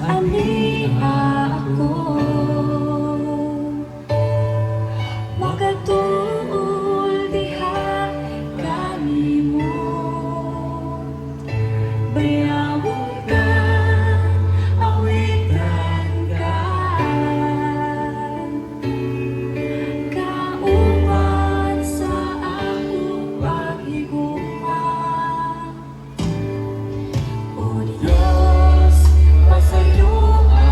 aniha ako makatuol diha kanimo bayawon ka awitan ka kauban sa akong paghigugma o Diyos pasayloan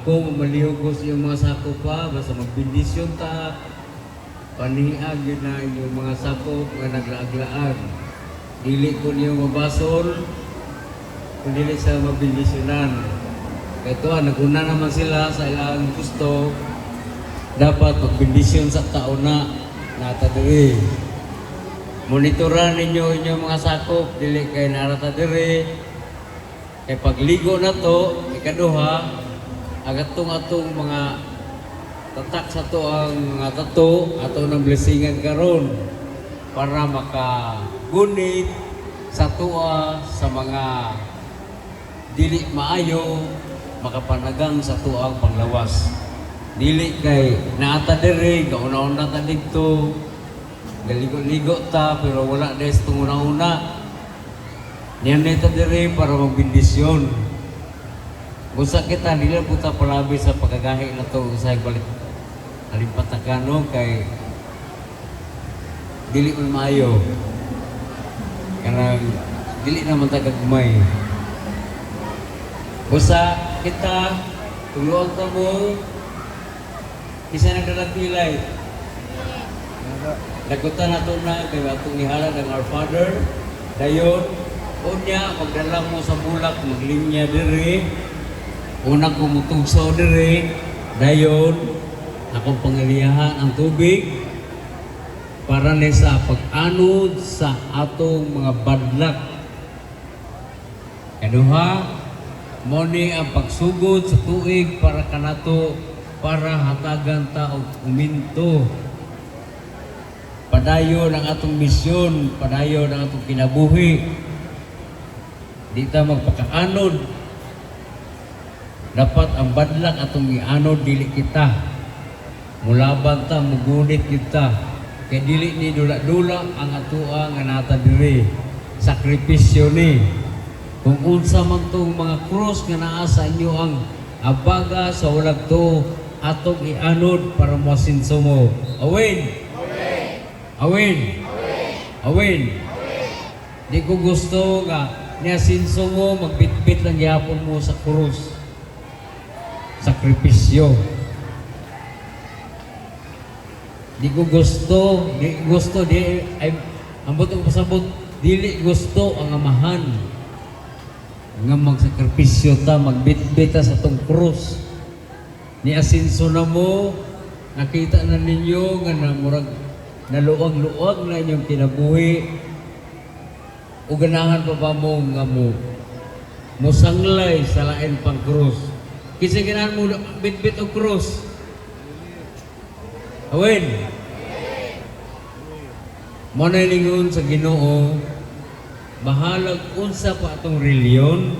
Ako malihugos yung mga sako pa, basta magbindisyon ta. Paniag yun na yung mga sako nga naglaag-laag. Dili ko niyo mabasol, kung dili sa mabindisyonan. Kaya ito, naguna naman sila sa ilang gusto. Dapat magbindisyon sa tao na natadiri. Monitoran ninyo inyong mga sakop, dili kay narata diri. Kay pagligo na to, ikaduha, agatong-atong mga tatak sa to ang mga tato, ato ng blessingan karon para makagunit sa tuwa sa mga dili maayo, makapanagang sa tuang panglawas. Dili kay naata diri, gauna-una ta dito, galigo-ligo ta, pero wala des itong una-una. Niyan nito diri para magbindisyon. Busa kita, nila puta palabi sa pagkagahi na to sa balik. Alimpatakano kay dili man maayo. Karang dili naman tagagmay. Busa kita, tuluan ta mo, isa nagdalag pilay. Dagutan nato na kay atong ihalad ang Our Father. Dayon, unya magdala mo sa bulak, maglinya diri. Una ko mutugso diri. Dayon, akong pangiliyahan ang tubig para ni sa pag-anod sa atong mga badlak. Kaduha, mo ni ang pagsugod sa tuig para kanato para hatagan ta og uminto. Padayon ang atong misyon, padayon ang atong kinabuhi. Di ta magpakaanod. Dapat ang badlak atong ianod dili kita. Mulaban ta, mugunit kita. Kay dili ni dula-dula ang atua nga nata diri. Sakripisyo ni. Kung unsa man tong mga krus nga naa sa inyo ang abaga sa walag to, atong ianod para masinso mo. Awin! Awin! Awin! Di ko gusto nga niya sinso mo, magbitbit lang yapon mo sa krus. Sakripisyo. Di gusto, ay, ambot ang pasabot, dili gusto ang amahan nga magsakripisyo ta, magbitbit ta sa tong krus. Ni asinso na mo, nakita na ninyo nga namurag naluwag-luwag na inyong kinabuhi. O ganahan pa ba mo nga mo musanglay sa lain pang krus. Kasi ganahan mo bitbit o krus. Awin. Manalingon sa Ginoo, bahalag unsa pa atong reliyon,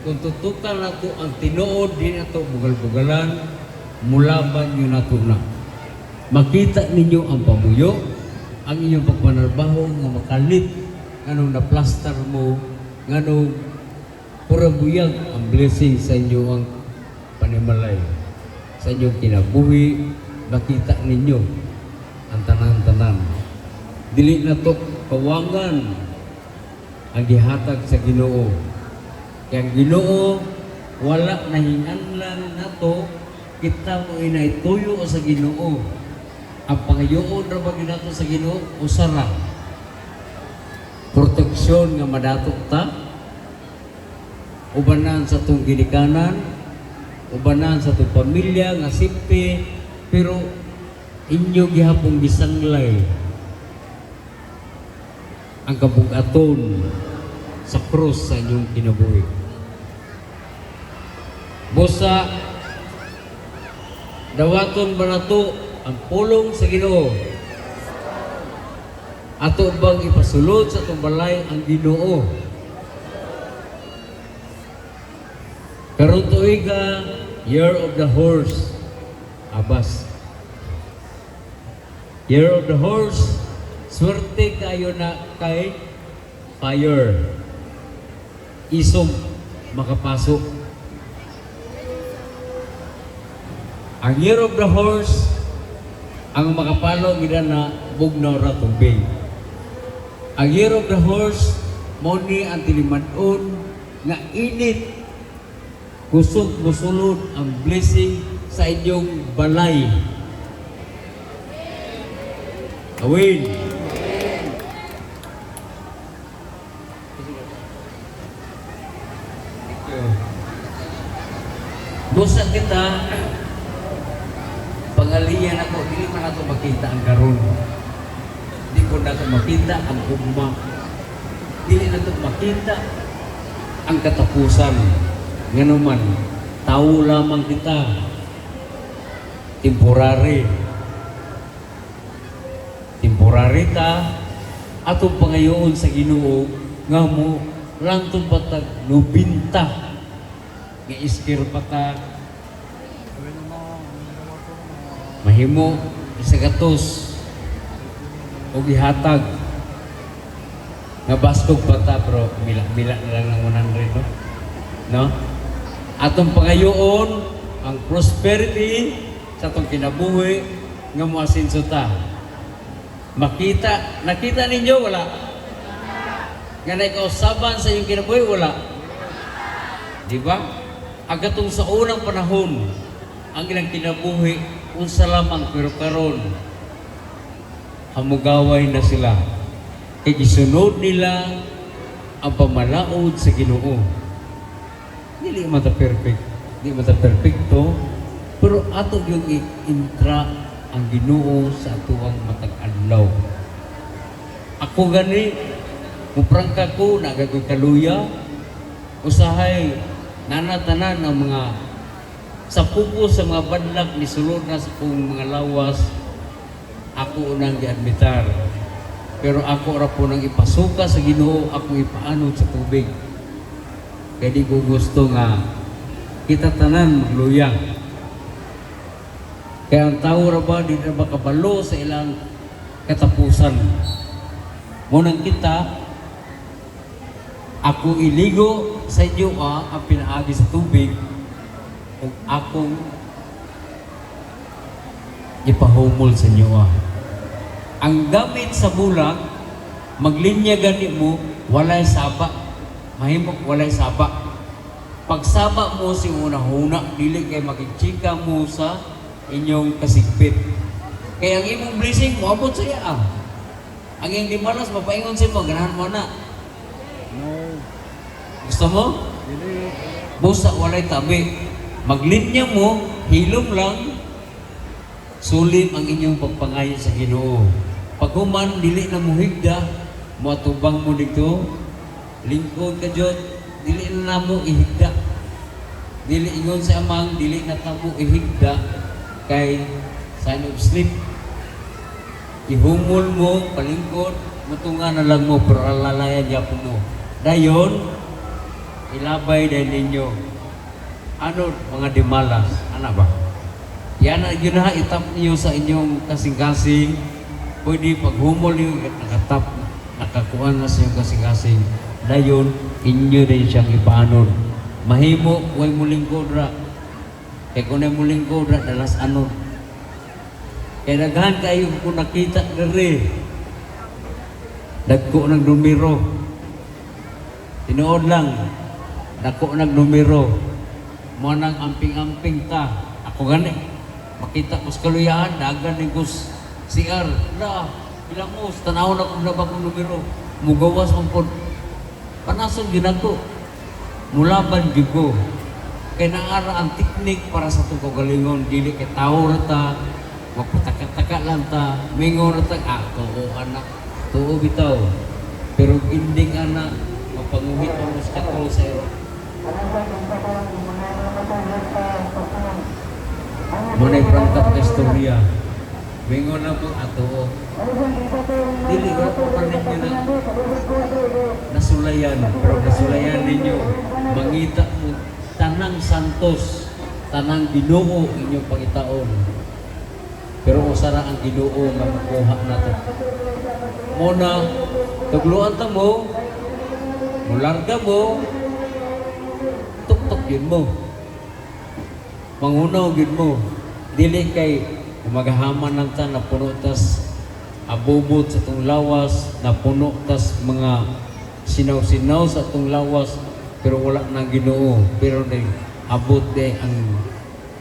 kung tutukan nato ang tinuod, di nato bugal-bugalan, mulaban nyo nato na. Makita ninyo ang pamuyo, ang inyong pagpanarbaho nga makalit, nganong na-plaster mo, nganong purabuyag ang blessing sa inyo ang panimalay. Sa inyong kinabuhi, makita ninyo ang tanan-tanan. Dili na to kawangan ang gihatag sa Ginoo. Kaya ang Ginoo, wala nahinganlan na to, kita mo inaituyo sa Ginoo. Ang pangayoon ra ba ginato sa Ginoo, usara. Proteksyon nga madatok ta, ubanan sa tong ginikanan, ubanan sa tong pamilya nga sipte, pero inyo gihapong gisanglay ang kabugaton sa krus sa inyong kinabuhi. Busa, dawaton ba na to ang pulong sa Ginoo? Ato bang ipasulod sa itong balay ang Ginoo? Karon tuiga, Year of the Horse. Abas. Year of the Horse, swerte kayo na kay fire. Isom makapasok. Ang Year of the Horse, ang makapalo gina na bugnaw ra tubig. Ang Year of the Horse, mo ni ang tilimanon nga init kusog musulod ang blessing sa inyong balay. Awin. Busa kita, pangalian ako, dili man nato makita ang karon. Di ko nato makita ang ugma. Dili nato makita ang katapusan. Ngano man, tao lamang kita. Temporary. Temporary ta atong pangayoon sa Ginoo nga mo lang tong patag 90 nga iskir pa ta mahimo isa gatos o gihatag nga baskog pa ta bro mila na lang ng 100 no atong pangayoon ang prosperity sa atong kinabuhi nga moasinso ta nakita ninyo wala nga naikausaban sa iyong kinabuhi wala di ba? Agatong sa unang panahon, ang ilang kinabuhi, unsa lamang pero karon hamugaway na sila. Kaya gisunod nila ang pamalaod sa Ginoo. Dili man ta perfect, di man ta perfecto, pero ato yung intra ang Ginoo sa atuang matag adlaw. Ako gani, muprangka ko, nagagod kaluya, usahay nanatanan ang mga sa pupo sa mga badlak ni sulod na sa pong mga lawas ako unang giadmitar pero ako ra po nang ipasuka sa Ginoo ako ipaanod sa tubig kaya di ko gusto nga kita tanan magluya kaya ang tao ra ba di na makabalo sa ilang katapusan munang kita ako iligo sa inyo ang pinaagi sa tubig kung akong ipahumol sa inyo ang gamit sa bulag maglinya gani mo walay saba mahimok walay saba pagsaba mo si una-huna dili kay makikika mo sa inyong kasigpit kaya ang imong blessing mo abot sa iya ang iyong di malas mapaingon sa mo ganahan mo na gusto mo? Busa walay tabi. Maglinya mo, hilom lang, sulit ang inyong pagpangayo sa Ginoo. Pag human, dili na mo higda, matubang mo dito, lingkod ka dyan, dili na mo ihigda. Dili ingon sa amang, dili na mo ihigda kay sign of sleep. Ihumol mo, palingkod, matunga na lang mo, pero alalayan niya po mo. Dayon, ilabay din ninyo. Ano, mga dimalas? Ano ba? Yan yun na itap niyo sa inyong kasing-kasing. Pwede paghumol niyo, nakatap, nakakuha na sa inyong kasing-kasing. Dayon, inyo din siyang ipaanon. Mahimo, huwag muling kodra. Kaya kung na muling kodra, dalas anon. Kaya naghan kayo kung nakita gari. Dagko ng numero. Tinuod lang. Dako nagnumero mo nang amping-amping ta ako gani makita ko sa kaluyahan dagan ni Gus CR na bilang mo tanaw na kung nabang numero mugawas mong pod panasong ginako mulaban gyud ko kay naara ang teknik para sa itong kagalingon dili kay tao ra ta magpataka-taka lang ta mingon ra ta tuo anak tuo bitaw pero ending anak mapanguhit mo sa katol sa iyo Munay prangkat na istorya. Mingon na po ato. Dili ko po pa ninyo na nasulayan. Pero nasulayan ninyo. Mangita mo tanang santos. Tanang Ginoo inyong pangitaon. Pero usara ang Ginoo nga makuha natin. Muna, tugluan ta mo. Mularga mo. Tuktok yun mo. Mangunaw yun mo. Dili kay magahaman lang ta na puno tas abubot sa itong lawas, na puno tas mga sinaw-sinaw sa itong lawas, pero wala nang Ginoo. Pero abot de ang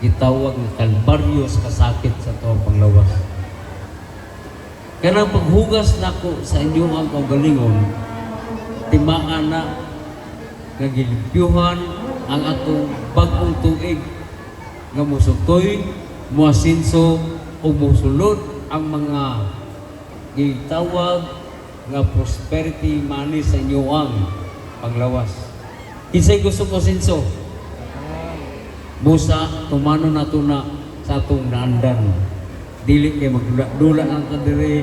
gitawag ng kalbaryo sa kasakit sa tuwang panglawas. Kanang paghugas nako sa inyo ang kaugalingon, timaan na nagilimpyuhan ang atong bagong tuig nga musutoy, muasinso o musulod ang mga gitawag nga prosperity money sa inyo ang panglawas. Isay gusto ko sinso? Busa, tumano na to na sa atong naandan. Dili kay magdula ang kadiri.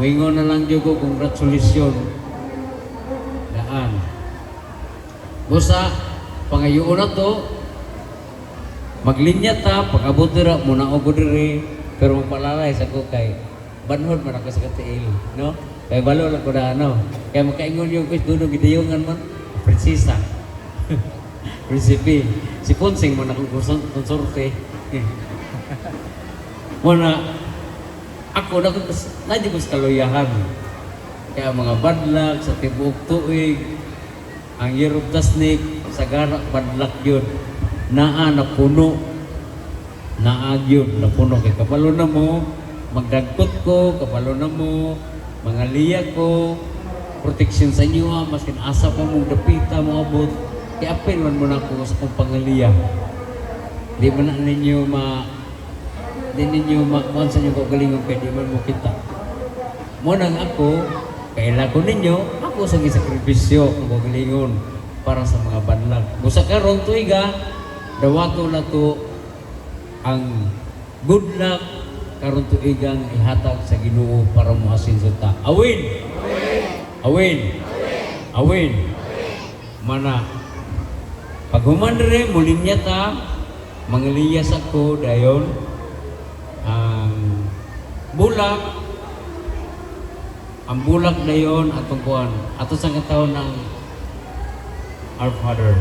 Moingon na lang dyan ko, congratulations. Daan. Busa, pangayoon na to, maglinya ta, pag-abot dira, muna ako diri, pero magpalalay sa ko kay banhod man ako sa katiil, no? Kay balo lang ko na ano. Kaya makaingon yung quiz, doon gidayungan man, prinsesa. Prinsipe. Si Ponsing man akong konsorte. Muna, ako na di ko sa kaluyahan. Kaya mga badlak sa tibuok tuig, ang year of the snake, sa garak badlak yun. Naa na puno. Naag yun, na puno. Kaya kapalo na mo, magdagkot ko, kapalo na mo, mga liya ko, protection sa inyo ha, maskin asa pa mong dapita, mga abot. Kaya apel man mo na ako sa kong pangaliya. Di man na ninyo di ninyo makuhan sa inyo kagalingon kaya di man mo kita. Munang ako, kailan ko ninyo, ako sa gisakripisyo ng kagalingon para sa mga banlag. Musa karong tuiga, dawato na to ang good luck karon tuigang ihatag sa Ginoo para moasin ta. Awin! Awin! Awin! Mana pag humandre muling niya ta mangliyas ako dayon ang bulak dayon atong kuan ato sa katawon ng Our Father.